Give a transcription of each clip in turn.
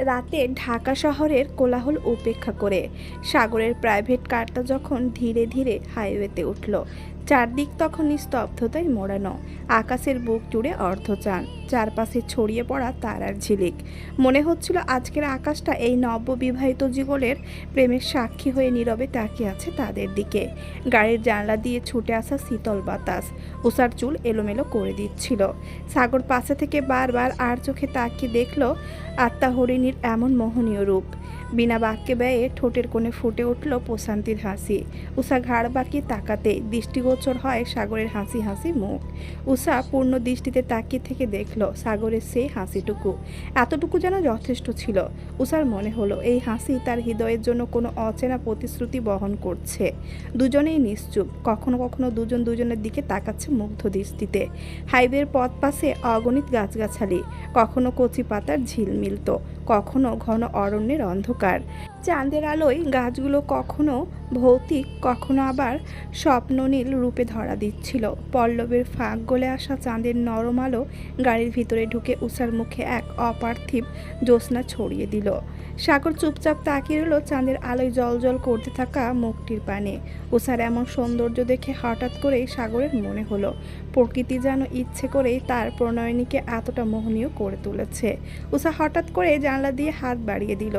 রাতে ঢাকা শহরের কোলাহল উপেক্ষা করে সাগরের প্রাইভেট কারটা যখন ধীরে ধীরে হাইওয়েতে উঠল, চারদিক তখন নিস্তব্ধতায় মোড়ানো। আকাশের বুক জুড়ে অর্ধচাঁদ, চারপাশে ছড়িয়ে পড়া তারার ঝিলিক। মনে হচ্ছিল আজকের আকাশটা এই নববিবাহিত যুগলের প্রেমের সাক্ষী হয়ে নীরবে তাকিয়ে আছে তাদের দিকে। গাড়ির জানলা দিয়ে ছুটে আসা শীতল বাতাস উষার চুল এলোমেলো করে দিচ্ছিল। সাগর পাশে থেকে বারবার আর চোখে তাকিয়ে দেখল আত্মা হরিণীর এমন মোহনীয় রূপ। বিনা বাক্যে ব্যয়ে ঠোঁটের কোণে ফুটে উঠল প্রশান্তির হাসি। উষা ঘাড় বাঁকিয়ে তাকাতে দৃষ্টিগোচর হয় সাগরের হাসি হাসি মুখ। উষা পূর্ণ দৃষ্টিতে তাকিয়ে থেকে দেখল সাগরের সেই হাসিটুকু, এতটুকু যেন যথেষ্ট ছিল। উষার মনে হলো এই হাসি তার হৃদয়ের জন্য কোনো অচেনা প্রতিশ্রুতি বহন করছে। দুজনেই নিশ্চুপ, কখনো কখনো দুজন দুজনের দিকে তাকাচ্ছে মুগ্ধ দৃষ্টিতে। হাইওয়ের পথ পাশে অগণিত গাছগাছালি, কখনো কচি পাতার ঝিলমিল, তো কখনো ঘন অরণ্যের অন্ধকার। চাঁদের আলোয় গাছগুলো কখনো ভৌতিক, কখনো আবার স্বপ্ননীল রূপে ধরা দিচ্ছিল। পল্লবের ফাঁক গলে আসা চাঁদের নরম আলো গাড়ির ভিতরে ঢুকে উষার মুখে এক অপার্থিব জ্যোৎস্না ছড়িয়ে দিল। সাগর চুপচাপ তাকিয়ে রইল চাঁদের আলোয় জলজল করতে থাকা মুখটির পানে। উষার এমন সৌন্দর্য দেখে হঠাৎ করেই সাগরের মনে হলো প্রকৃতি যেন ইচ্ছে করেই তার প্রণয়নীকে এতটা মোহনীয় করে তুলেছে। উষা হঠাৎ করে জানলা দিয়ে হাত বাড়িয়ে দিল,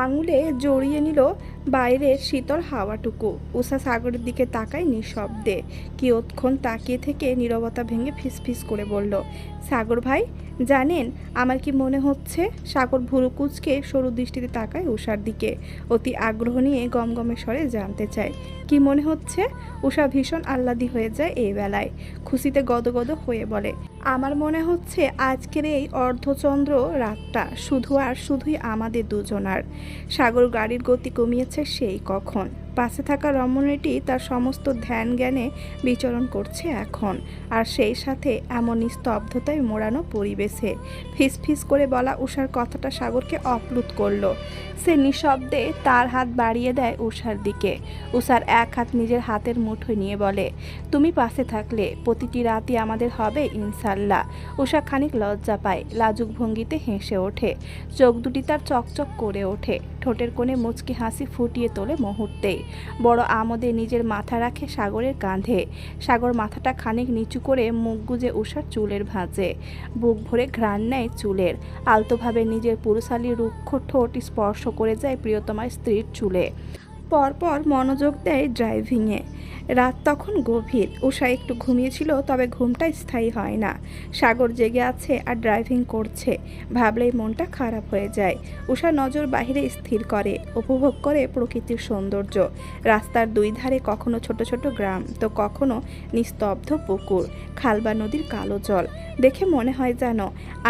আঙুলে জড়িয়ে নিল বাইরের শীতল হাওয়াটুকু। উষা সাগরের দিকে তাকায় নিঃশব্দে। কিয়ৎক্ষণ তাকিয়ে থেকে নীরবতা ভেঙে ফিসফিস করে বলল, সাগর ভাই, জানেন আমার কি মনে হচ্ছে? সাগর ভুরু কুঁচকে সরু দৃষ্টিতে তাকায় উষার দিকে, অতি আগ্রহ নিয়ে গমগমে স্বরে জানতে চায়, কি মনে হচ্ছে? উষা ভীষণ আহ্লাদী হয়ে যায় এই বেলায়, খুশিতে গদগদ হয়ে বলে, আমার মনে হচ্ছে আজকের এই অর্ধচন্দ্র রাতটা শুধু আর শুধুই আমাদের দুজনার। সাগর গাড়ির গতি কমিয়েছে সেই কখন। পাশে থাকা রমণীটি তার সমস্ত ধ্যান জ্ঞানে বিচরণ করছে এখন, আর সেই সাথে এমন স্তব্ধতায় মোড়ানো পরিবেশে ফিসফিস করে বলা উষার কথাটা সাগরকে অপ্লুত করলো। সে নিঃশব্দে তার হাত বাড়িয়ে দেয় উষার দিকে। উষার এক হাত নিজের হাতের মুঠোয় নিয়ে বলে, তুমি পাশে থাকলে প্রতিটি রাতই আমাদের হবে ইনশাল্লাহ। উষা খানিক লজ্জা পায়, লাজুক ভঙ্গিতে হেসে ওঠে, চোখ দুটি তার চকচক করে ওঠে, ঠোঁটের কোণে মুচকি হাসি ফুটিয়ে তোলে মুহূর্তেই। বড় আমোদে নিজের মাথা রাখে সাগরের কাঁধে। সাগর মাথাটা খানিক নিচু করে মুখ গুজে উষার চুলের ভাঁজে, বুক ভরে ঘ্রাণ নেয় চুলের। আলতোভাবে নিজের পুরুষালী রুক্ষ ঠোঁট স্পর্শ করে যায় প্রিয়তমার স্ত্রীর চুলে। পরপর মনোযোগ দেয় ড্রাইভিংয়ে। রাত তখন গভীর। উষা একটু ঘুমিয়েছিল, তবে ঘুমটা স্থায়ী হয় না। সাগর জেগে আছে আর ড্রাইভিং করছে, ভাবলেই মনটা খারাপ হয়ে যায়। উষা নজর বাহিরে স্থির করে, উপভোগ করে প্রকৃতির সৌন্দর্য। রাস্তার দুই ধারে কখনো ছোট ছোট গ্রাম, তো কখনো নিস্তব্ধ পুকুর, খাল বা নদীর কালো জল। দেখে মনে হয় যেন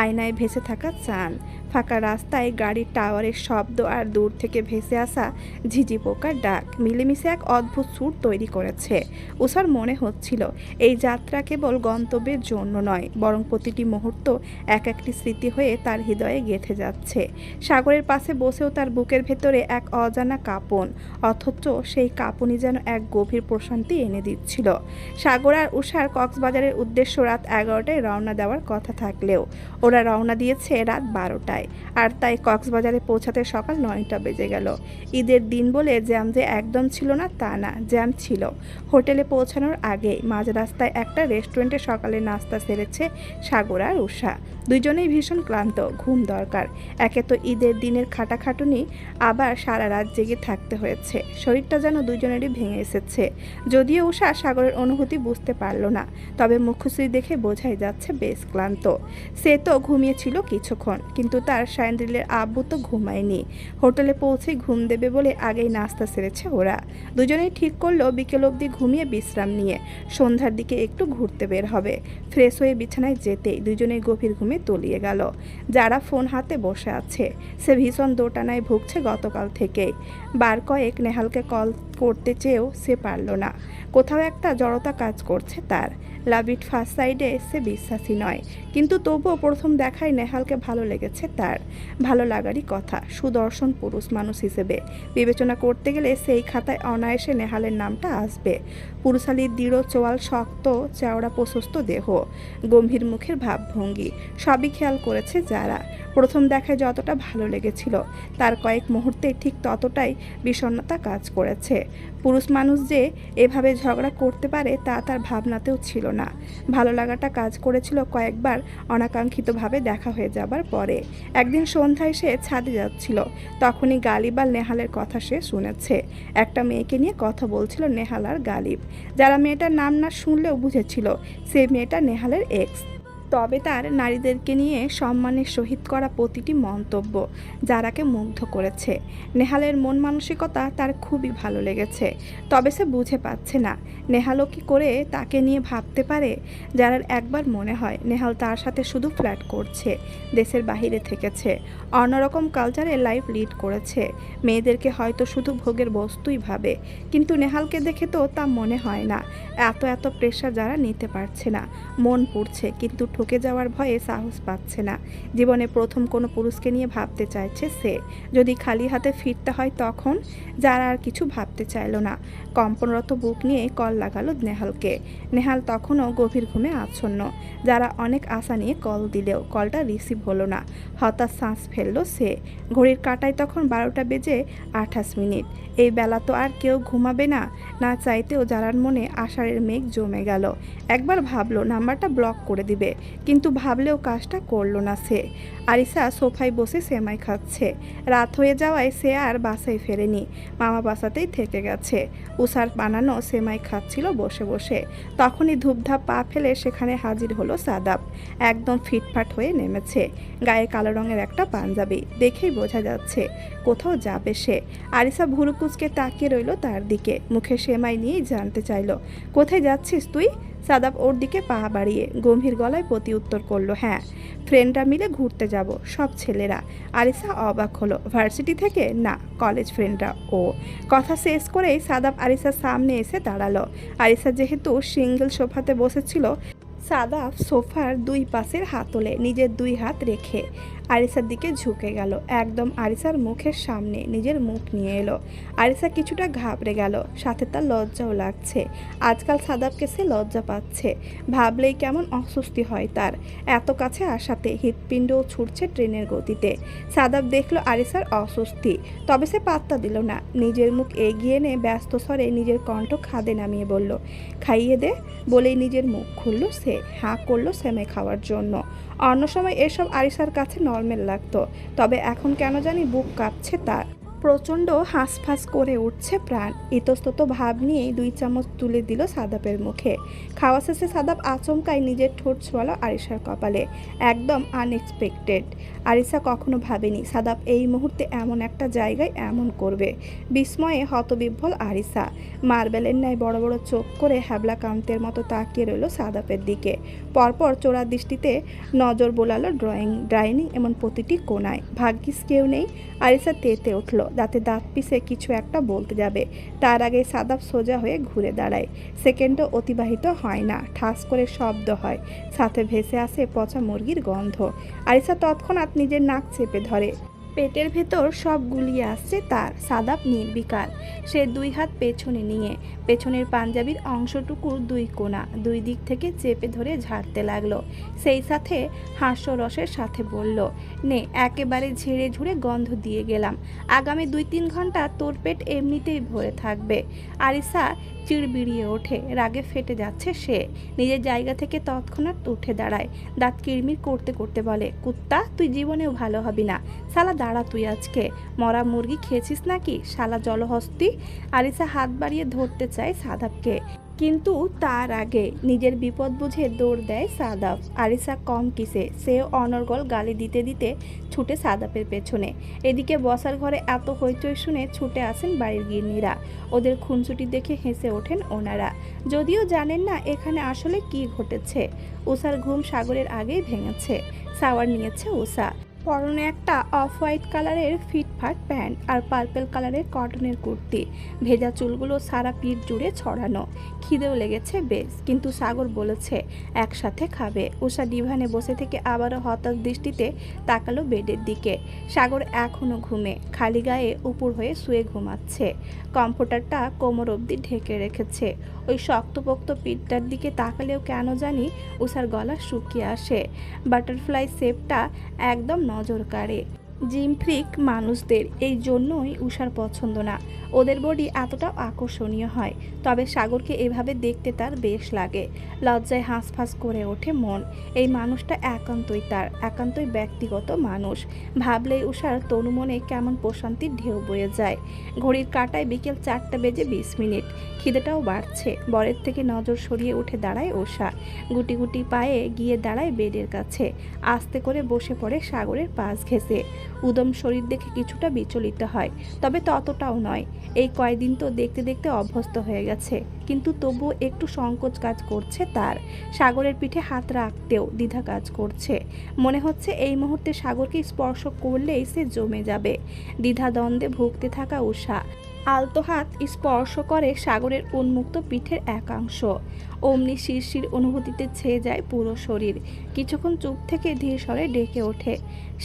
আয়নায় ভেসে থাকা চাঁদ। ফাঁকা রাস্তায় গাড়ির টাওয়ারের শব্দ আর দূর থেকে ভেসে আসা ঝিঝি পোকার ডাক মিলেমিশে এক অদ্ভুত সুর তৈরি করেছে। উষার মনে হচ্ছিল এই যাত্রা কেবল গন্তব্যের জন্য নয়, বরং প্রতিটি মুহূর্ত এক একটি স্মৃতি হয়ে তার হৃদয়ে গেঁথে যাচ্ছে। সাগরের পাশে বসেও তার বুকের ভেতরে এক অজানা কাঁপন, অথচ সেই কাঁপনই যেন এক গভীর প্রশান্তি এনে দিচ্ছিল। সাগর আর উষার কক্সবাজারের উদ্দেশ্য রাত 11টায় রওনা দেওয়ার কথা থাকলেও ওরা রওনা দিয়েছে রাত 12টায়। আর তাই কক্সবাজারে পৌঁছাতে সকাল 9টা বেজে গেল। ঈদের দিন বলে জ্যাম যে একদম ছিল না তা না, জ্যাম ছিল। হোটেলে পৌঁছানোর আগে মাঝ রাস্তায় একটা রেস্টুরেন্টে সকালে নাস্তা সেরেছে সাগর আর উষা। দুজনেই ভীষণ ক্লান্ত, ঘুম দরকার। একে তো ঈদের দিনের খাটাখাটুনি, আবার সারা রাত জেগে থাকতে হয়েছে। শরীরটা যেন দুজনেরই ভেঙে এসেছে। যদিও উষা সাগরের অনুভূতি বুঝতে পারল না, তবে মুখশ্রী দেখে বোঝাই যাচ্ছে বেশ ক্লান্ত। সে তো ঘুমিয়েছিল কিছুক্ষণ, কিন্তু তার সায়ন্দ্রিলের আব্বু তো ঘুমায়নি। হোটেলে পৌঁছে ঘুম দেবে বলে আগেই নাস্তা সেরেছে ওরা। দুজনেই ঠিক করলো বিকেল অবধি ঘুমিয়ে বিশ্রাম নিয়ে সন্ধ্যার দিকে একটু ঘুরতে বের হবে। ফ্রেশ হয়ে বিছানায় যেতেই দুজনেই গভীর ঘুমে তলিয়ে গেল। যারা ফোন হাতে বসে আছে, সে ভীষণ দোটানায় ভুগছে গতকাল থেকেই। বার কয়েক নেহালকে কল করতে চেয়েও সে পারল না। কোথাও একটা জড়তা কাজ করছে তার। লাভ ইট ফার্স্ট সাইডে সে বিশ্বাসী নয়, কিন্তু তবুও প্রথম দেখায় নেহালকে ভালো লেগেছে তার। ভালো লাগারই কথা। সুদর্শন পুরুষ মানুষ হিসেবে বিবেচনা করতে গেলে সেই খাতায় অনায়াসে নেহালের নামটা আসবে। পুরুষালীর দৃঢ় চোয়াল, শক্ত চওড়া প্রশস্ত দেহ, গম্ভীর মুখের ভাবভঙ্গি সবই খেয়াল করেছে যারা। প্রথম দেখায় যতটা ভালো লেগেছিল, তার কয়েক মুহূর্তে ঠিক ততটাই বিষণ্ণতা কাজ করেছে। পুরুষ মানুষ যে এভাবে ঝগড়া করতে পারে তা তার ভাবনাতেও ছিল না। ভালো লাগাটা কাজ করেছিল কয়েকবার অনাকাঙ্ক্ষিতভাবে দেখা হয়ে যাবার পরে। একদিন সন্ধ্যায় সে ছাদে যাচ্ছিল, তখনই গালিব আর নেহালের কথা সে শুনেছে। একটা মেয়েকে নিয়ে কথা বলছিল নেহাল আর গালিব, যারা মেয়েটার নাম না শুনলেও বুঝেছিল সে মেয়েটা নেহালের এক্স। তবে তার নারীদেরকে নিয়ে সম্মানের সহিত করা প্রতিটি মন্তব্য যারাকে মুগ্ধ করেছে। নেহালের মন মানসিকতা তার খুবই ভালো লেগেছে, তবে সে বুঝে পাচ্ছে না নেহালও কি করে তাকে নিয়ে ভাবতে পারে। যারার একবার মনে হয় নেহাল তার সাথে শুধু ফ্ল্যাট করছে, দেশের বাহিরে থেকেছে, অন্যরকম কালচারে লাইফ লিড করেছে, মেয়েদেরকে হয়তো শুধু ভোগের বস্তুই ভাবে। কিন্তু নেহালকে দেখে তো তা মনে হয় না। এত প্রেশার যারা নিতে পারছে না, মন পুড়ছে, কিন্তু ঠকে যাওয়ার ভয়ে সাহস পাচ্ছে না। জীবনে প্রথম কোনো পুরুষকে নিয়ে ভাবতে চাইছে সে। যদি খালি হাতে ফিরতে হয় তখন। যারা আর কিছু ভাবতে চাইল না। কম্পনরত বুক নিয়ে কল লাগালো নেহালকে। নেহাল তখনও গভীর ঘুমে আচ্ছন্ন। যারা অনেক আশা নিয়ে কল দিলেও কলটা রিসিভ হলো না। হতাশ শ্বাস ফেললো সে। ঘড়ির কাঁটায় তখন 12টা বেজে 28 মিনিট। এই বেলা তো আর কেউ ঘুমাবে না। না চাইতেও যারার মনে আষাঢ়ের মেঘ জমে গেল। একবার ভাবলো নাম্বারটা ব্লক করে দিবে, কিন্তু ভাবলেও কাজটা করলো না সে। আরিসা সোফায় বসে সেমাই খাচ্ছে। রাত হয়ে যাওয়ায় সে আর বাসায় ফেরেনি, মামা বাসাতেই থেকে গেছে। উষার বানানো সেমাই খাচ্ছিল বসে বসে। তখনই ধূপধাপ পা ফেলে সেখানে হাজির হলো সাদাব। একদম ফিটফাট হয়ে নেমেছে। গায়ে কালো রঙের একটা পাঞ্জাবি, দেখেই বোঝা যাচ্ছে কোথাও যাবে সে। আরিসা ভুরু কুঁচকে তাকিয়ে রইল তার দিকে। মুখে সেমাই নিয়েই জানতে চাইল, কোথায় যাচ্ছিস তুই? সাদাব ওর দিকে পা বাড়িয়ে গম্ভীর গলায় প্রতি উত্তর করলো, হ্যাঁ, ফ্রেন্ডরা মিলে ঘুরতে যাব, সব ছেলেরা। আরিসা অবাক হলো, ভার্সিটি থেকে? না, কলেজ ফ্রেন্ডরা। ও কথা শেষ করেই সাদাব আরিসার সামনে এসে দাঁড়ালো। আরিসা যেহেতু সিঙ্গেল সোফাতে বসেছিল, সাদাব সোফার দুই পাশের হাতলে নিজের দুই হাত রেখে আরিসার দিকে ঝুঁকে গেল। একদম আরিসার মুখের সামনে নিজের মুখ নিয়ে এলো। আরিসা কিছুটা ঘাবড়ে গেল, সাথে তার লজ্জাও লাগছে। আজকাল সাদাবকে সে লজ্জা পাচ্ছে। ভাবলেই কেমন অস্বস্তি হয় তার। এত কাছে আসাতে হৃৎপিণ্ডও ছুটছে ট্রেনের গতিতে। সাদাব দেখলো আরিসার অস্বস্তি, তবে সে পাত্তা দিল না। নিজের মুখ এগিয়ে এনে ব্যস্ত স্বরে নিজের কণ্ঠ খাদে নামিয়ে বলল, খাইয়ে দে। বলেই নিজের মুখ খুলল সে। হাঁ করলো সেমাই খাওয়ার জন্য। অন্য সময় এসব আরিসার কাছে নর্মাল লাগতো, তবে এখন কেন জানি বুক কাঁপছে তার। প্রচণ্ড হাঁসফাঁস করে উঠছে প্রাণ। ইতস্তত ভাব নিয়ে 2 চামচ তুলে দিল সাদাবের মুখে। খাওয়া শেষে সাদাব আচমকাই নিজের ঠোঁট ছোঁয়ালো আরিসার কপালে। একদম আনএক্সপেক্টেড। আরিসা কখনো ভাবেনি সাদাব এই মুহূর্তে এমন একটা জায়গায় এমন করবে। বিস্ময়ে হতবিহ্বল আরিসা। মার্বেলের ন্যায় বড় বড় চোখ করে হ্যাবলা কান্তের মতো তাকিয়ে রইল সাদাবের দিকে। পরপর চোরা দৃষ্টিতে নজর বোলালো ডাইনিং এমন প্রতিটি কোনায়। ভাগ্যিস কেউ নেই। আরিসা তেতে উঠল, দাঁতে দাঁত পিষে কিছু একটা বলতে যাবে, তার আগে সাদাব সোজা হয়ে ঘুরে দাঁড়ায়। সেকেন্ডও অতিবাহিত হয় না, ঠাস করে শব্দ হয়, সাথে ভেসে আসে পচা মুরগির গন্ধ। আরিসা তৎক্ষণাৎ নিজের নাক চেপে ধরে। পেটের ভেতর সব গুলিয়ে আসছে তার। সাদাব নির্বিকার। সে 2 হাত পেছনে নিয়ে পেছনের পাঞ্জাবির অংশটুকু 2 কোণা 2 দিক থেকে চেপে ধরে ঝাড়তে লাগলো। সেই সাথে হাস্যরসের সাথে বলল, নে, একেবারে ঝেড়ে ঝুড়ে গন্ধ দিয়ে গেলাম। আগামী 2-3 ঘন্টা তোর পেট এমনিতেই ভরে থাকবে। আরিসা চিড়বিড়িয়ে ওঠে, রাগে ফেটে যাচ্ছে সে। নিজের জায়গা থেকে তৎক্ষণাৎ উঠে দাঁড়ায়। দাঁত কিড়মির করতে করতে বলে, কুত্তা, তুই জীবনেও ভালো হবি না। শালা দাঁড়া, তুই আজকে মরা মুরগি খেয়েছিস নাকি, শালা জলহস্তি। আরিসা হাত বাড়িয়ে ধরতে চায় সাদাবকে, কিন্তু তার আগে নিজের বিপদ বুঝে দৌড় দেয় সাদাব। আরিসা কম কিসে, সেও অনর্গল গালি দিতে দিতে ছুটে সাদাবের পেছনে। এদিকে বসার ঘরে এত হইচই শুনে ছুটে আসেন বাড়ির গিন্নিরা। ওদের খুনসুটি দেখে হেসে ওঠেন ওনারা, যদিও জানেন না এখানে আসলে কি ঘটেছে। উষার ঘুম সাগরের আগেই ভেঙেছে। শাওয়ার নিয়েছে উষা। পরনে একটা অফ হোয়াইট কালারের ফিটফাট প্যান্ট আর পার্পেল কালারের কটনের কুর্তি। ভেজা চুলগুলো সারা পিঠ জুড়ে ছড়ানো। খিদেও লেগেছে বেশ, কিন্তু সাগর বলেছে একসাথে খাবে। উষা ডিভানে বসে থেকে আবারও হতাশ দৃষ্টিতে তাকালো বেডের দিকে। সাগর এখনও ঘুমে, খালি গায়ে উপর হয়ে শুয়ে ঘুমাচ্ছে। কম্ফোর্টারটা কোমর অবধি ঢেকে রেখেছে। ওই শক্তপোক্ত পিঠটার দিকে তাকালেও কেন জানি উষার গলা শুকিয়ে আসে। বাটারফ্লাই শেপটা একদম নজর কাড়ে। জিম ফ্রিক মানুষদের এই জন্যই উষার পছন্দ না, ওদের বডি এতটা আকর্ষণীয় হয়। তবে সাগরকে এভাবে দেখতে তার বেশ লাগে। লজ্জায় হাঁসফাঁস করে ওঠে মন। এই মানুষটা একান্তই তার, একান্তই ব্যক্তিগত মানুষ। ভাবলেই উষার তনু মনে কেমন প্রশান্তির ঢেউ বয়ে যায়। ঘড়ির কাঁটায় বিকেল 4:20। খিদেটাও বাড়ছে। বরের থেকে নজর সরিয়ে উঠে দাঁড়ায় উষা। গুটি গুটি পায়ে গিয়ে দাঁড়ায় বেডের কাছে। আস্তে করে বসে পড়ে সাগরের পাশ ঘেঁষে। উদম শরীর দেখে কিছুটা বিচলিত হয়, তবে ততটাও নয়। এই কয়দিন তো দেখতে দেখতে অভ্যস্ত হয়ে গেছে, কিন্তু তবুও একটু সংকোচ কাজ করছে তার। সাগরের পিঠে হাত রাখতেও দ্বিধা কাজ করছে। মনে হচ্ছে এই মুহূর্তে সাগরকে স্পর্শ করলেই সে জমে যাবে। দ্বিধাদ্বন্দ্বে ভুগতে থাকা উষা আলতো হাত স্পর্শ করে সাগরের উন্মুক্ত পিঠের একাংশ। অমনি শিরশির অনুভূতিতে ছেয়ে যায় পুরো শরীর। কিছুক্ষণ চুপ থেকে ধীর স্বরে ডেকে ওঠে,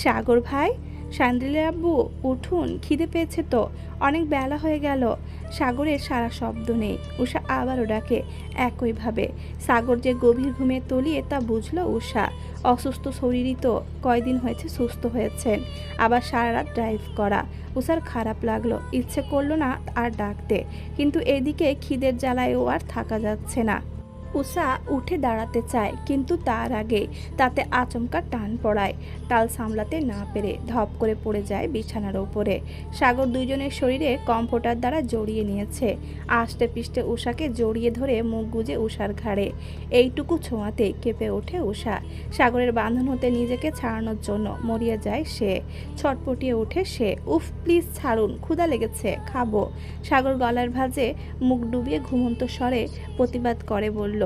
সাগর ভাই, শান্দিলা আব্বু, উঠুন, খিদে পেয়েছে তো, অনেক বেলা হয়ে গেল। সাগরের সারা শব্দ নেই। উষা আবারও ডাকে একইভাবে। সাগর যে গভীর ঘুমে তলিয়ে তা বুঝলো উষা। অসুস্থ শরীরই তো, কয়দিন হয়েছে সুস্থ হয়েছেন, আবার সারা রাত ড্রাইভ করা। উষার খারাপ লাগলো, ইচ্ছে করলো না আর ডাকতে, কিন্তু এদিকে খিদের জ্বালায়ও আর থাকা যাচ্ছে না। উষা উঠে দাঁড়াতে চায়, কিন্তু তার আগে তাতে আচমকা টান পড়ায়। টাল সামলাতে না পেরে ধপ করে পড়ে যায় বিছানার ওপরে। সাগর দুইজনের শরীরে কম্ফোর্টার দ্বারা জড়িয়ে নিয়েছে। আষ্টে পিষ্টে উষাকে জড়িয়ে ধরে মুখ গুজে উষার ঘাড়ে। এইটুকু ছোঁয়াতেই কেঁপে ওঠে উষা। সাগরের বাঁধন হতে নিজেকে ছাড়ানোর জন্য মরিয়া যায় সে। ছটপটিয়ে ওঠে সে। উফ, প্লিজ ছাড়ুন, ক্ষুধা লেগেছে, খাবো। সাগর গলার ভাঁজে মুখ ডুবিয়ে ঘুমন্ত স্বরে প্রতিবাদ করে বলল,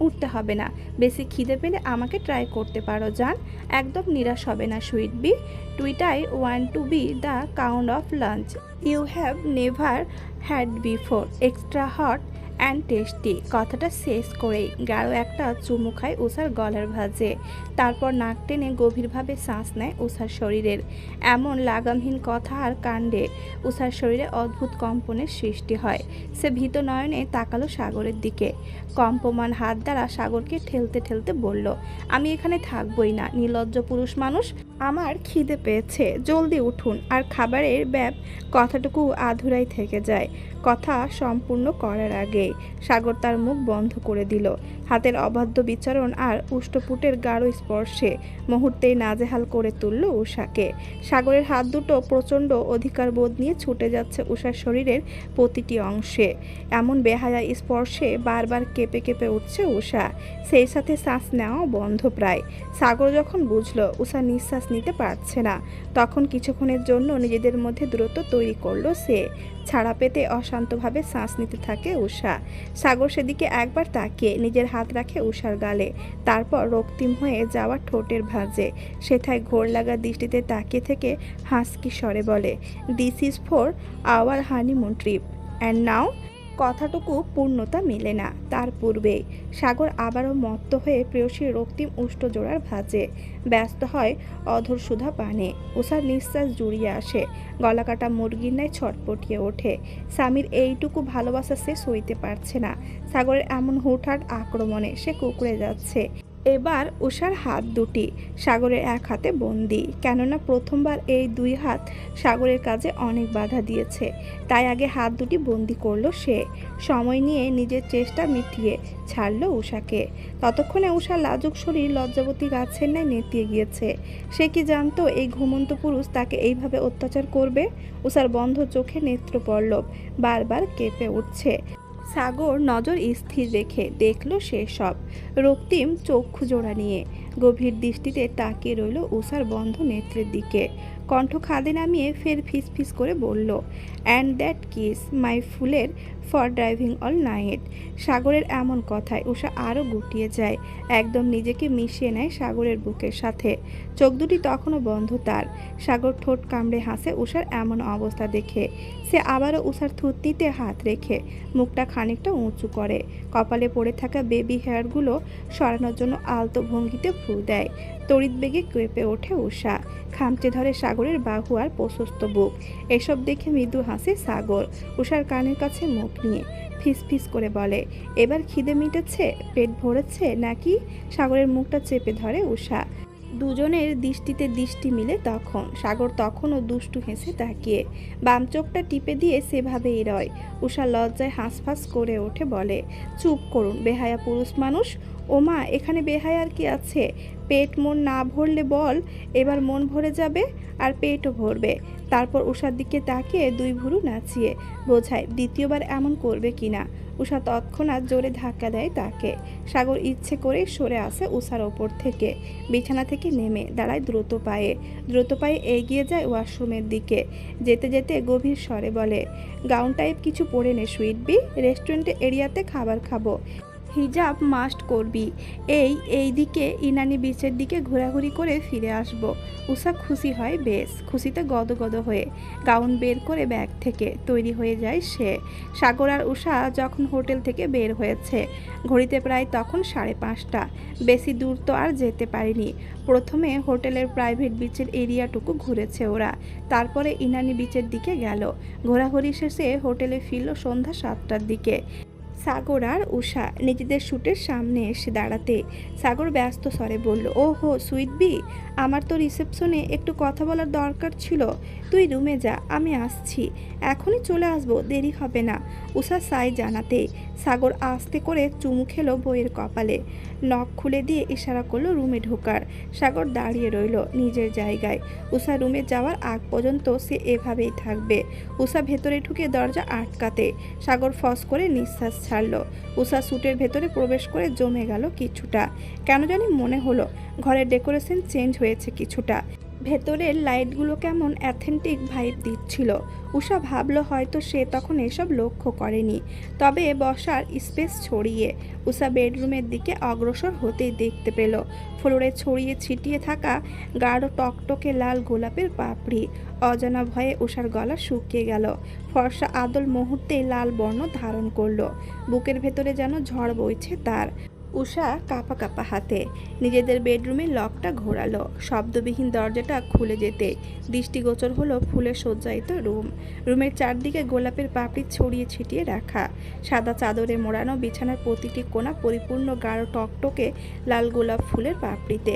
উঠতে হবে না, বেশি খিদে পেলে আমাকে ট্রাই করতে পারো জান, একদম নিরাশ হবে না সুইট বি। টুইটাই want to be the count of lunch you have never had before, extra hot and tasty. কথাটা শেষ করেই গাঢ় একটা চুমু খায় উষার গলার ভাঁজে। তারপর নাক টেনে গভীরভাবে শ্বাস নেয় উষার শরীরের। এমন লাগামহীন কথা আর কাণ্ডে উষার শরীরে অদ্ভুত কম্পনের সৃষ্টি হয়। সে ভীত নয়নে তাকালো সাগরের দিকে। কম্পমান হাত দ্বারা সাগরকে ঠেলতে ঠেলতে বলল, আমি এখানে থাকবই না, নির্লজ্জ পুরুষ মানুষ। আমার খিদে পেয়েছে, জলদি উঠুন। আর খাবারের কথাটুকু আধুরাই থেকে যায়। কথা সম্পূর্ণ করার আগে সাগর তার মুখ বন্ধ করে দিল। হাতের অবাধ্য বিচরণ আর উষ্টপুটের গাঢ় স্পর্শে মুহূর্তেই নাজেহাল করে তুলল উষাকে। সাগরের হাত দুটো প্রচণ্ড অধিকার বোধ নিয়ে ছুটে যাচ্ছে উষার শরীরের প্রতিটি অংশে। এমন বেহায়া স্পর্শে বারবার কেঁপে কেঁপে উঠছে উষা। সেই সাথে শ্বাস নেওয়াও বন্ধ প্রায়। সাগর যখন বুঝলো উষা নিঃশ্বাস নিতে পারছে না, তখন কিছুক্ষণের জন্য নিজেদের মধ্যে দূরত্ব তৈরি করলো সে। ছাড়া পেতে অশান্তভাবে শ্বাস নিতে থাকে উষা। সাগর সেদিকে একবার তাকিয়ে নিজের হাত রাখে উষার গালে, তারপর রক্তিম হয়ে যাওয়া ঠোঁটের ভাঁজে সেথায় ঘোর লাগা দৃষ্টিতে তাকিয়ে থেকে হাসকি স্বরে বলে, this is for our honeymoon trip and now. কথাটুকু পূর্ণতা মেলে না তার পূর্বেই। সাগর আবারও মত্ত হয়ে প্রেয়সীর রক্তিম উষ্ট জোড়ার ভাঁজে ব্যস্ত হয় অধর সুধা পানে। উষার নিঃশ্বাস জুড়িয়ে আসে, গলাকাটা মুরগির ন্যায় ছটপটিয়ে ওঠে। স্বামীর এইটুকু ভালোবাসা সে সইতে পারছে না। সাগরের এমন হুটহাট আক্রমণে সে কুঁকড়ে যাচ্ছে। এবার উষার হাত দুটি সাগরের এক হাতে বন্দি, কেননা প্রথমবার এই দুই হাত সাগরের কাজে অনেক বাধা দিয়েছে। তাই আগে হাত দুটি বন্দি করলো সে। সময় নিয়ে নিজের চেষ্টা মিটিয়ে ছাড়লো উষাকে। ততক্ষণে উষার লাজুক শরীর লজ্জাবতী গাছের ন্যায় নেতিয়ে গিয়েছে। সে কি জানতো এই ঘুমন্ত পুরুষ তাকে এইভাবে অত্যাচার করবে? উষার বন্ধ চোখে নেত্রপল্লব বারবার কেঁপে উঠছে। সাগর নজর স্থির রেখে দেখল সে সব। রক্তিম চক্ষু জোড়া নিয়ে গভীর দৃষ্টিতে তাকিয়ে রইল উষার বন্ধ নেত্রের দিকে। কণ্ঠ খাদে নামিয়ে ফের ফিস ফিস করে বলল, অ্যান্ড দ্যাট কিস মাই ফুলের ফর ড্রাইভিং অল নাইট। সাগরের এমন কথায় উষা আরও গুটিয়ে যায়, একদম নিজেকে মিশিয়ে নেয় সাগরের বুকের সাথে। চোখ দুটি তখনও বন্ধ তার। সাগর ঠোঁট কামড়ে হাসে উষার এমন অবস্থা দেখে। সে আবারও উষার থুতনিতে হাত রেখে মুখটা খানিকটা উঁচু করে, কপালে পড়ে থাকা বেবি হেয়ারগুলো সরানোর জন্য আলতো ভঙ্গিতে ফু দেয়। তড়িৎ বেগে কেঁপে ওঠে উষা, খামচে ধরে সাগরের বাহু আর প্রশস্ত বুক। এসব দেখে মৃদু হাসে সাগর উষার কানের কাছে মুখ নিয়ে ফিস ফিস করে বলে, এবার খিদে মিটেছে, পেট ভরেছে নাকি? সাগরের মুখটা চেপে ধরে উষা। দুজনের দৃষ্টিতে দৃষ্টি মিলে তখন। সাগর তখনও দুষ্টু হেসে তাকিয়ে বাম চোখটা টিপে দিয়ে সেভাবেই রয়। উষা লজ্জায় হাঁসফাঁস করে ওঠে, বলে, চুপ করুন বেহায়া পুরুষ মানুষ। ওমা, এখানে বেহায়ার কি আছে? পেট মন না ভরলে বল, এবার মন ভরে যাবে আর পেটও ভরবে। তারপর উষার দিকে তাকিয়ে দুই ভুরু নাচিয়ে বোঝায় দ্বিতীয়বার এমন করবে কিনা। উষা তৎক্ষণাৎ জোরে ধাক্কা দেয় তাকে। সাগর ইচ্ছে করে সরে আসে উষার ওপর থেকে, বিছানা থেকে নেমে দাঁড়ায় দ্রুত পায়ে এগিয়ে যায় ওয়াশরুমের দিকে। যেতে যেতে গভীর স্বরে বলে, গাউন টাইপ কিছু পরে নে সুইট বি, রেস্টুরেন্টে এরিয়াতে খাবার খাবো, হিজাব মাস্ট করবি। এই দিকে ইনানি বিচের দিকে ঘোরাঘুরি করে ফিরে আসব। উষা খুশি হয় বেশ, খুশিতে গদগদ হয়ে গাউন বের করে ব্যাগ থেকে তৈরি হয়ে যায় সে। সাগর আর উষা যখন হোটেল থেকে বের হয়েছে, ঘড়িতে প্রায় তখন 5:30। বেশি দূর তো আর যেতে পারেনি। প্রথমে হোটেলের প্রাইভেট বিচের এরিয়াটুকু ঘুরেছে ওরা, তারপরে ইনানি বিচের দিকে গেল। ঘোরাঘুরি শেষে হোটেলে ফিরল সন্ধ্যা 7টার দিকে। সাগর আর উষা নিজেদের শুটের সামনে এসে দাঁড়াতে সাগর ব্যস্ত স্বরে বলল, ও হো সুইট বি, আমার তো রিসেপশনে একটু কথা বলার দরকার ছিল। তুই রুমে যা, আমি আসছি, এখনই চলে আসবো, দেরি হবে না। উষা সাই জানাতে সাগর আস্তে করে চুমু খেলো বইয়ের কপালে, নখ খুলে দিয়ে ইশারা করলো রুমে ঢোকার। সাগর দাঁড়িয়ে রইল নিজের জায়গায়। উষা রুমে যাওয়ার আগ পর্যন্ত সে এভাবেই থাকবে। উষা ভেতরে ঢুকে দরজা আটকাতে সাগর ফস করে নিঃশ্বাস ছাড়ল। উষা স্যুটের ভেতরে প্রবেশ করে জমে গেল কিছুটা। কেন জানি মনে হলো ঘরের ডেকোরেশন চেঞ্জ হয়েছে কিছুটা। ভেতরের লাইটগুলো কেমন অ্যাথেন্টিক ভাইব দিচ্ছিল। উষা ভাবলো হয়তো সে তখন এসব লক্ষ্য করেনি। তবে বসার স্পেস ছড়িয়ে উষা বেডরুমের দিকে অগ্রসর হতেই দেখতে পেল ফ্লোরে ছড়িয়ে ছিটিয়ে থাকা গাঢ় টকটকে লাল গোলাপের পাপড়ি। অজানা ভয়ে উষার গলা শুকিয়ে গেল। ফর্সা আদল মুহূর্তেই লাল বর্ণ ধারণ করলো। বুকের ভেতরে যেন ঝড় বইছে তার। উষা কাঁপা কাঁপা হাতে নিজেদের বেডরুমের লকটা ঘোরালো। শব্দবিহীন দরজাটা খুলে যেতে দৃষ্টিগোচর হলো ফুলে সজ্জায়িত রুমের চারদিকে গোলাপের পাপড়ি ছড়িয়ে ছিটিয়ে রাখা। সাদা চাদরে মোড়ানো বিছানার প্রতিটি কোণা পরিপূর্ণ গাঢ় টকটকে লাল গোলাপ ফুলের পাপড়িতে।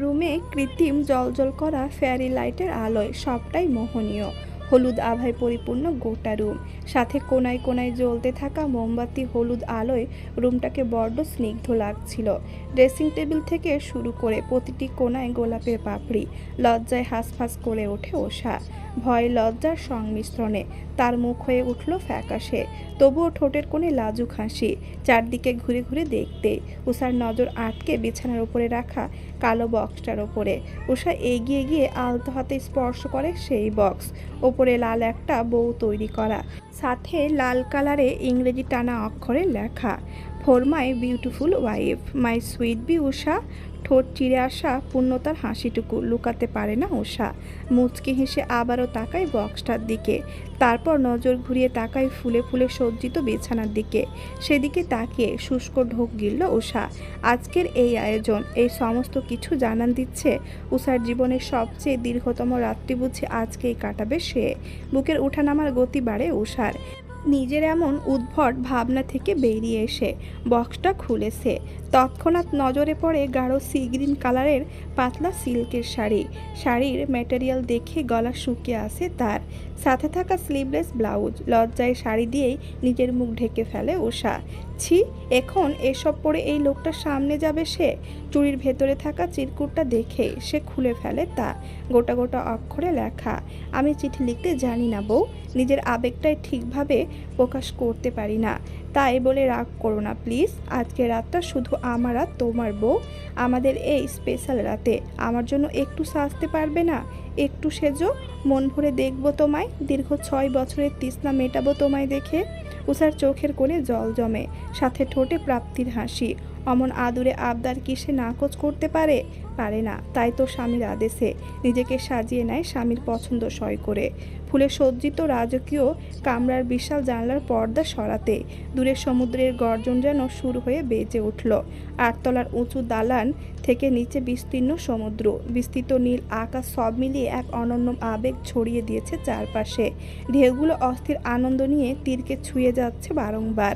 রুমে কৃত্রিম জলজল করা ফেয়ারি লাইটের আলোয় সবটাই মোহনীয়। হলুদ আভায় পরিপূর্ণ গোটা রুম, সাথে কোনায় কোনায় জ্বলতে থাকা মোমবাতি হলুদ আলোয় রুমটাকে বড্ড স্নিগ্ধ লাগছিল। ড্রেসিং টেবিল থেকে শুরু করে প্রতিটি কোনায় গোলাপের পাপড়ি। লজ্জায় হাঁসফাঁস করে ওঠে উষা। ভয় লজ্জার সংমিশ্রণে তার মুখ হয়ে উঠল ফ্যাকাশে, তবুও ঠোঁটের কোণে লাজুক হাসি। চারদিকে ঘুরে ঘুরে দেখতে উষার নজর আটকে বিছানার উপরে রাখা কালো বক্সটার ওপরে। উষা এগিয়ে গিয়ে আলতো হাতে স্পর্শ করে সেই বক্স। ওপরে লাল একটা বউ তৈরি করা, সাথে লাল কালারে ইংরেজি টানা অক্ষরে লেখা, for my beautiful wife, my sweet bee Usha. ঠোঁট চিরে আসা পূর্ণতার হাসিটুকু লুকাতে পারে না উষা। মুচকি হেসে আবারও তাকায় বক্সটার দিকে, তারপর নজর ঘুরিয়ে তাকায় ফুলে ফুলে সজ্জিত বিছানার দিকে। সেদিকে তাকিয়ে শুষ্ক ঢোক গিলল উষা। আজকের এই আয়োজন, এই সমস্ত কিছু জানান দিচ্ছে উষার জীবনের সবচেয়ে দীর্ঘতম রাত্রি বুঝি আজকেই কাটাবে সে। বুকের ওঠানামার গতি বাড়ে উষার। নিজের এমন উদ্ভট ভাবনা থেকে বেরিয়ে এসে বক্সটা খুলেছে। তৎক্ষণাৎ নজরে পড়ে গাঢ় সি গ্রিন কালারের পাতলা সিল্কের শাড়ির ম্যাটেরিয়াল দেখে গলা শুকিয়ে আসে তার। সাথে থাকা স্লিভলেস ব্লাউজ। লজ্জায় শাড়ি দিয়েই নিজের মুখ ঢেকে ফেলে উষা। ছি, এখন এসব পরে এই লোকটার সামনে যাবে সে? চুড়ির ভেতরে থাকা চিরকুটটা দেখে সে খুলে ফেলে তা। গোটা গোটা অক্ষরে লেখা, আমি চিঠি লিখতে জানি না বউ, নিজের আবেগটাই ঠিকভাবে প্রকাশ করতে পারি না, তাই বলে রাগ করো না প্লিজ। আজকের রাতটা শুধু আমার আর তোমার বউ, আমাদের এই স্পেশাল রাতে আমার জন্য একটু সাজতে পারবে না? একটু সেজো, মন ভরে দেখবো তোমায়, দীর্ঘ 6 বছরের তৃষ্ণা মেটাবো তোমায় দেখে। উষার চোখের কোণে জল জমে, সাথে ঠোঁটে প্রাপ্তির হাসি। অমন আদুরে আবদার কি সে নাকচ করতে পারে? পারে না, তাই তো স্বামীর আদেশে নিজেকে সাজিয়ে নেয় স্বামীর পছন্দ সয় করে। ফুলে সজ্জিত রাজকীয় কামরার বিশাল জানলার পর্দা সরাতে দূরের সমুদ্রের গর্জন যেন সুর হয়ে বেজে উঠল। 8 তলার উঁচু দালান থেকে নিচে বিস্তীর্ণ সমুদ্র, বিস্তৃত নীল আকাশ, সব মিলিয়ে এক অনন্য আবেগ ছড়িয়ে দিয়েছে চারপাশে। ঢেউগুলো অস্থির আনন্দ নিয়ে তীরকে ছুঁয়ে যাচ্ছে বারংবার।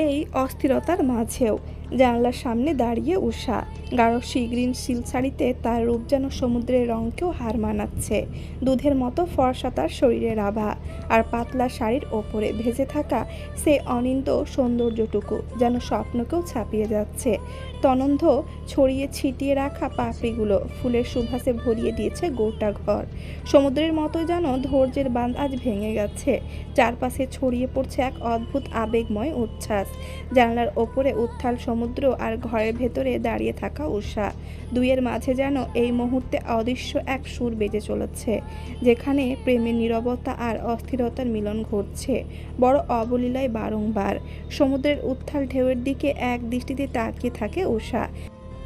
এই অস্থিরতার মাঝেও জানলার সামনে দাঁড়িয়ে উষা। গাঢ় গ্রিন সিল্ক শাড়িতে তার রূপ যেন সমুদ্রের রঙকেও হার মানাচ্ছে। দুধের মতো ফর্সা তার শরীরের আভা, আর পাতলা শাড়ির ওপরে ভেসে থাকা সে অনিন্দ সৌন্দর্যটুকু যেন স্বপ্নকেও ছাপিয়ে যাচ্ছে। তনন্ধ ছড়িয়ে ছিটিয়ে রাখা পাপড়িগুলো ফুলের সুবাসে ভরিয়ে দিয়েছে গোটা ঘর। সমুদ্রের মতো যেন ধৈর্যের বাঁধ আজ ভেঙে গেছে। চারপাশে ছড়িয়ে পড়ছে এক অদ্ভুত আবেগময় উচ্ছ্বাস। জানলার ওপরে উত্তাল সমুদ্র আর ঘরের ভেতরে দাঁড়িয়ে থাকা উষা, দুইয়ের মাঝে যেন এই মুহূর্তে অদৃশ্য এক সুর বেজে চলেছে, যেখানে প্রেমের নীরবতা আর অস্থিরতার মিলন ঘটছে বড় অবলীলায় বারংবার। সমুদ্রের উত্তাল ঢেউয়ের দিকে এক দৃষ্টিতে তাকিয়ে থাকে উষা।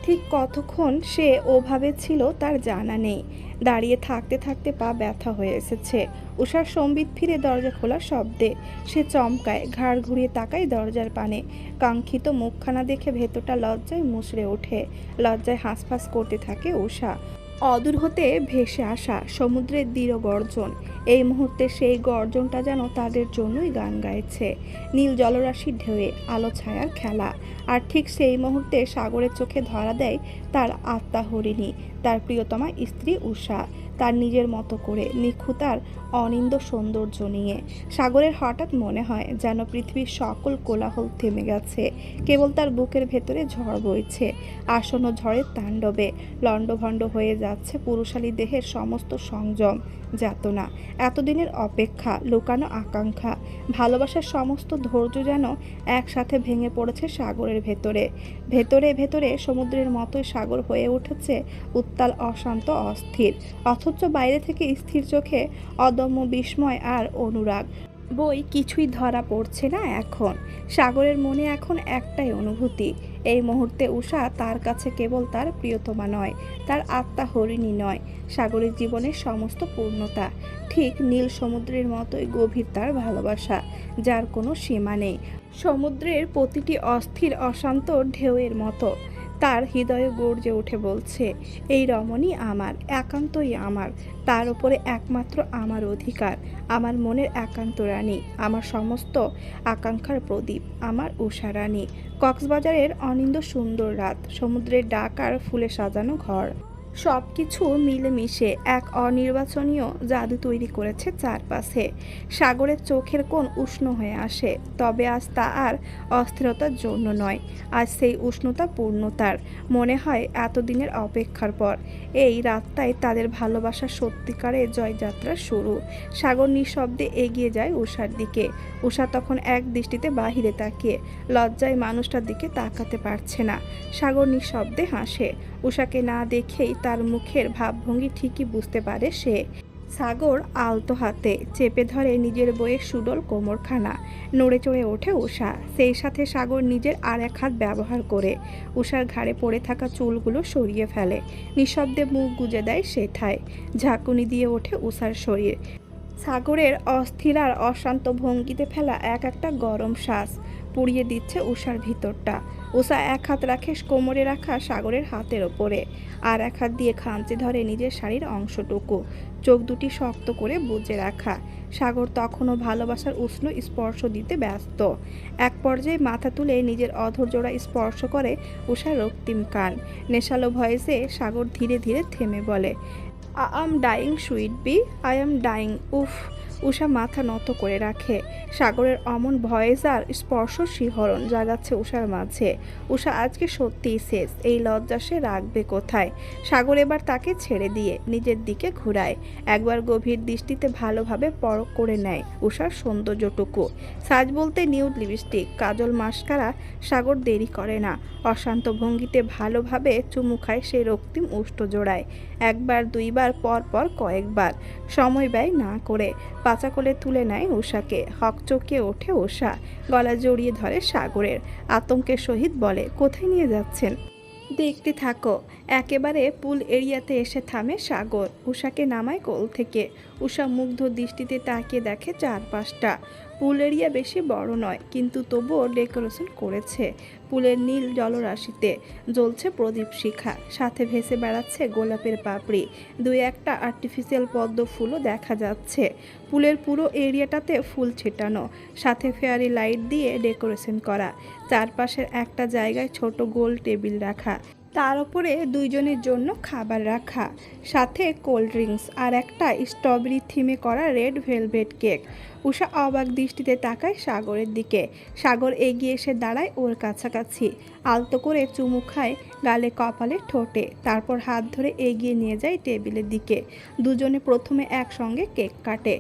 ঠিক কতক্ষণ সে ওভাবে ছিল তার জানা নেই। দাঁড়িয়ে থাকতে থাকতে পা ব্যথা হয়ে এসেছে। উষার সম্বিত ফিরে দরজা খোলার শব্দে সে চমকায়, ঘাড় ঘুরিয়ে তাকায় দরজার পানে। কাঙ্ক্ষিত মুখখানা দেখে ভেতরটা লজ্জায় মুচড়ে ওঠে। লজ্জায় হাঁসফাঁস করতে থাকে উষা। অদূর হতে ভেসে আসা সমুদ্রের দৃঢ় গর্জন, এই মুহূর্তে সেই গর্জনটা যেন তাদের জন্যই গান গাইছে। নীল জলরাশির ঢেউয়ে আলো ছায়ার খেলা। আর ঠিক সেই মুহূর্তে সাগরের চোখে ধরা দেয় তার আত্মা হরিণী, তার প্রিয়তমা স্ত্রী উষা, তার নিজের মতো করে নিখুঁত আর অনিন্দ সৌন্দর্য নিয়ে। সাগরের হঠাৎ মনে হয় যেন পৃথিবীর সকল কোলাহল থেমে গেছে, কেবল তার বুকের ভেতরে ঝড় বইছে। আসন্ন ঝড়ের তাণ্ডবে লণ্ডভণ্ড হয়ে যাচ্ছে পুরুষালী দেহের সমস্ত সংযম, যাতনা, এতদিনের অপেক্ষা, লুকানো আকাঙ্ক্ষা, ভালোবাসার সমস্ত ধৈর্য যেন একসাথে ভেঙে পড়েছে সাগরের ভেতরে। ভেতরে ভেতরে সমুদ্রের মতোই সাগর হয়ে উঠেছে উত্তাল, অশান্ত, অস্থির, অথচ বাইরে থেকে স্থির চোখে অদম্য বিস্ময় আর অনুরাগ বই কিছুই ধরা পড়ছে না এখন। সাগরের মনে এখন একটাই অনুভূতি, এই মুহূর্তে উষা তার কাছে কেবল তার প্রিয়তমা নয়, তার আত্মা হরিণী নয়, সাগরের জীবনের সমস্ত পূর্ণতা। ঠিক নীল সমুদ্রের মতোই গভীর তার ভালোবাসা, যার কোনো সীমা নেই। সমুদ্রের প্রতিটি অস্থির অশান্ত ঢেউয়ের মতো তার হৃদয়ে গর্জে উঠে বলছে, এই রমণী আমার, একান্তই আমার, তার উপরে একমাত্র আমার অধিকার, আমার মনের একান্ত রানী, আমার সমস্ত আকাঙ্ক্ষার প্রদীপ, আমার উষা রানী। কক্সবাজারের অনিন্দ সুন্দর রাত, সমুদ্রের ডাক আর ফুলে সাজানো ঘর, সব কিছু মিলেমিশে এক অনির্বাচনীয় জাদু তৈরি করেছে চারপাশে। সাগরের চোখের কোণ উষ্ণ হয়ে আসে, তবে আজ তা আর অস্থিরতার জন্য নয়, আজ সেই উষ্ণতা পূর্ণতার। মনে হয় এতদিনের অপেক্ষার পর এই রাতটাই তাদের ভালোবাসার সত্যিকারের জয়যাত্রার শুরু। সাগর নিঃশব্দে এগিয়ে যায় উষার দিকে। উষা তখন এক দৃষ্টিতে বাহিরে তাকিয়ে লজ্জায় মানুষটার দিকে তাকাতে পারছে না। সাগর নিঃশব্দে হাসে। উষাকে না দেখেই তার মুখের ভাবভঙ্গি ঠিকই বুঝতে পারে সে। সাগর আলতো হাতে চেপে ধরে নিজের বইয়ের সুডল কোমরখানা, নড়ে চড়ে ওঠে উষা। সেই সাথে সাগর নিজের আর এক হাত ব্যবহার করে উষার ঘাড়ে পড়ে থাকা চুলগুলো সরিয়ে ফেলে। নিঃশব্দে মুখ গুজে দেয় সেথায়। ঝাঁকুনি দিয়ে ওঠে উষার শরীর। সাগরের অস্থির আর অশান্ত ভঙ্গিতে ফেলা এক একটা গরম শ্বাস পুড়িয়ে দিচ্ছে উষার ভিতরটা। উষা এক হাত রাখে কোমরে রাখা সাগরের হাতের ওপরে, আর এক হাত দিয়ে খামচে ধরে নিজের শাড়ির অংশটুকু, চোখ দুটি শক্ত করে বুজে রাখা। সাগর তখনও ভালোবাসার উষ্ণ স্পর্শ দিতে ব্যস্ত। এক পর্যায়ে মাথা তুলে নিজের অধৈর্যরা স্পর্শ করে উষার রক্তিম কান। নেশালো ভয়েসে সাগর ধীরে ধীরে থেমে বলে, I am dying sweet bee, I am dying. উফ, উষা মাথা নত করে রাখে। সাগরের অমন ভয়েস আর স্পর্শ শিহরণ জাগাচ্ছে উষার মাঝে। উষা আজকে সত্যিই শেষ, এই লজ্জা সে রাখবে কোথায়। সাগর এবার তাকে ছেড়ে দিয়ে নিজের দিকে ঘুরায়, একবার গভীর দৃষ্টিতে ভালোভাবে পরখ করে নেয় উষার সৌন্দর্যটুকু। সাজ বলতে নিউড লিপস্টিক, কাজল, মাস্কারা। সাগর দেরি করে না, অশান্ত ভঙ্গিতে ভালোভাবে চুমু খায় সেই রক্তিম উষ্ঠ জোড়ায়। একবার, দুইবার, পর পর কয়েকবার, সময় ব্যয় না করে পাচা কোলে তুলে নেয় উষাকে। হকচকিয়ে ওঠে উষা, গলা জড়িয়ে ধরে সাগরের। আতঙ্কের সহিত বলে, কোথায় নিয়ে যাচ্ছেন? দেখতে থাকো। একেবারে পুল এরিয়াতে এসে থামে সাগর, উষাকে নামায় কোল থেকে। উষা মুগ্ধ দৃষ্টিতে তাকিয়ে দেখে চারপাশটা। পুল এরিয়া বেশি বড় নয়, কিন্তু তবুও ডেকোরেশন করেছে। পুলের নীল জলরাশিতে জ্বলছে প্রদীপ শিখা, সাথে ভেসে বেড়াচ্ছে গোলাপের পাপড়ি। দুই একটা আর্টিফিশিয়াল পদ্ম ফুলও দেখা যাচ্ছে। পুলের পুরো এরিয়াটাতে ফুল ছিটানো, সাথে ফেয়ারি লাইট দিয়ে ডেকোরেশন করা। চারপাশের একটা জায়গায় ছোট গোল টেবিল রাখা, তার উপরে দুইজনের জন্য খাবার রাখা, সাথে কোল্ড ড্রিঙ্কস আর একটা স্ট্রবেরি থিমে করা রেড ভেলভেট কেক। উষা অবাক দৃষ্টিতে তাকায় সাগরের দিকে। সাগর এগিয়ে এসে দাঁড়ায় ওর কাছাকাছি, আলতো করে চুমু খায় গালে, কপালে, ঠোঁটে। তারপর হাত ধরে এগিয়ে নিয়ে যায় টেবিলের দিকে। দুজনে প্রথমে একসঙ্গে কেক কাটে।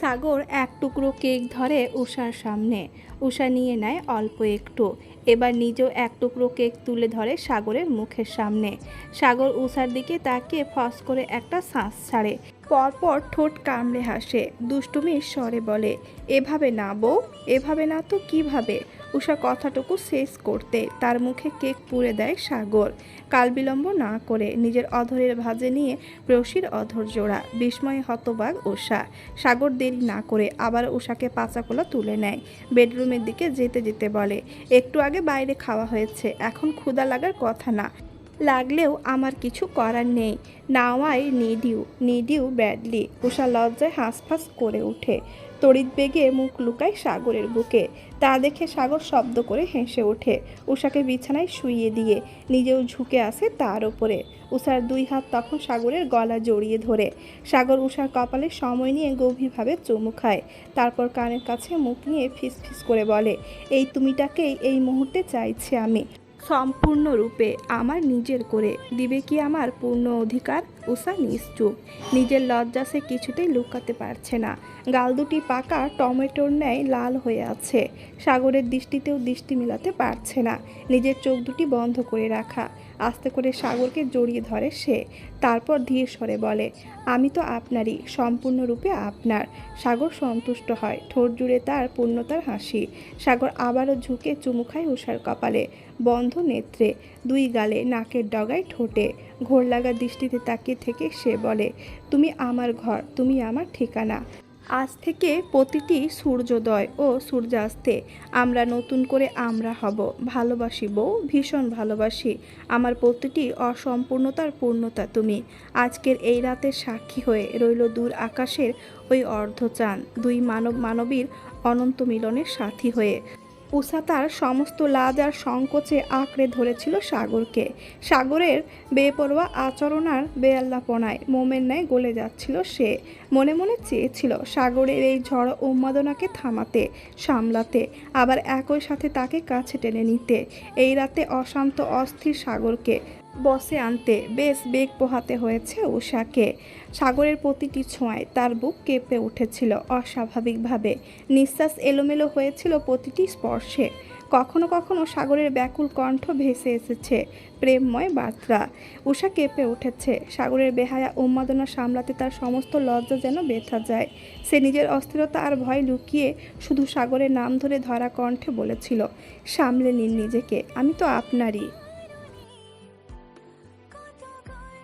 সাগর এক টুকরো কেক ধরে উষার সামনে। উষা নিয়ে নেয় অল্প একটু, এবার নিজেও এক টুকরো কেক তুলে ধরে সাগরের মুখের সামনে। সাগর উষার দিকে তাকিয়ে ফস করে একটা শ্বাস ছাড়ে, পরপর ঠোঁট কামড়ে হাসে, দুষ্টুমির স্বরে বলে, এভাবে না বউ, এভাবে না তো কিভাবে? উষা কথাটুকু শেষ করতে তার মুখে কেক পুড়ে দেয় সাগর। কাল বিলম্ব না করে নিজের অধরের ভাঁজে নিয়ে প্রেয়সীর অধর জোড়া। বিস্ময়ে হতবাক উষা। সাগর দেরি না করে আবার উষাকে পাচাকোলা তুলে নেয়। বেডরুমের দিকে যেতে যেতে বলে, একটু আগে বাইরে খাওয়া হয়েছে, এখন ক্ষুধা লাগার কথা না, লাগলেও আমার কিছু করার নেই। Now I need you badly. Usha লজ্জায় হাঁসফাঁস করে ওঠে, তড়িৎ বেগে মুখ লুকায় সাগরের বুকে। তা দেখে সাগর শব্দ করে হেসে ওঠে, উষাকে বিছানায় শুইয়ে দিয়ে নিজেও ঝুঁকে আসে তার ওপরে। উষার দুই হাত তখন সাগরের গলা জড়িয়ে ধরে। সাগর উষার কপালে সময় নিয়ে গভীরভাবে চুমু খায়, তারপর কানের কাছে মুখ নিয়ে ফিস ফিস করে বলে, এই তুমিটাকেই এই মুহূর্তে চাইছি আমি, সম্পূর্ণরূপে আমার নিজের করে দিবে কি আমার পূর্ণ অধিকার? উষা নিশ্চুপ, নিজের লজ্জা সে কিছুতেই লুকাতে পারছে না। গাল দুটি পাকা টমেটোর ন্যায় লাল হয়ে আছে। সাগরের দৃষ্টিতেও দৃষ্টি মেলাতে পারছে না, নিজের চোখ দুটি বন্ধ করে রাখা। আস্তে করে সাগরকে জড়িয়ে ধরে সে, তারপর ধীর স্বরে বলে, আমি তো আপনারই, সম্পূর্ণরূপে আপনার। সাগর সন্তুষ্ট হয়, ঠোঁট জুড়ে তার পূর্ণতার হাসি। সাগর আবারও ঝুঁকে চুমু খায় উষার কপালে, বন্ধ নেত্রে, দুই গালে, নাকের ডগায়, ঠোঁটে। ঘোর লাগা দৃষ্টিতে তাকিয়ে থেকে সে বলে, তুমি আমার ঘর, তুমি আমার ঠিকানা। আজ থেকে প্রতিটি সূর্যোদয় ও সূর্যাস্তে আমরা নতুন করে আমরা হব। ভালোবাসি বউ, ভীষণ ভালোবাসি। আমার প্রতিটি অসম্পূর্ণতার পূর্ণতা তুমি। আজকের এই রাতের সাক্ষী হয়ে রইল দূর আকাশের ওই অর্ধচাঁদ, দুই মানব মানবীর অনন্ত মিলনের সাথী হয়ে। উষা তার সমস্ত লাজ আর সংকোচে আঁকড়ে ধরেছিল সাগরকে। সাগরের বেপরোয়া আচরণ আর বেয়াল্লাপনায় মোমের ন্যায় গলে যাচ্ছিল সে। মনে মনে চেয়েছিল সাগরের এই ঝড় উন্মাদনাকে থামাতে, সামলাতে, আবার একই সাথে তাকে কাছে টেনে নিতে। এই রাতে অশান্ত অস্থির সাগরকে বসে আনতে বেশ বেগ পোহাতে হয়েছে উষাকে। সাগরের প্রতিটি ছোঁয়ায় তার বুক কেঁপে উঠেছিল অস্বাভাবিকভাবে, নিঃশ্বাস এলোমেলো হয়েছিল প্রতিটি স্পর্শে। কখনো কখনো সাগরের ব্যাকুল কণ্ঠ ভেসে এসেছে প্রেমময় বার্তা। উষা কেঁপে উঠেছে, সাগরের বেহায়া উন্মাদনা সামলাতে তার সমস্ত লজ্জা যেন ব্যথা যায়। সে নিজের অস্থিরতা আর ভয় লুকিয়ে শুধু সাগরের নাম ধরে ধরা কণ্ঠে বলেছিল, সামলে নিন নিজেকে, আমি তো আপনারই।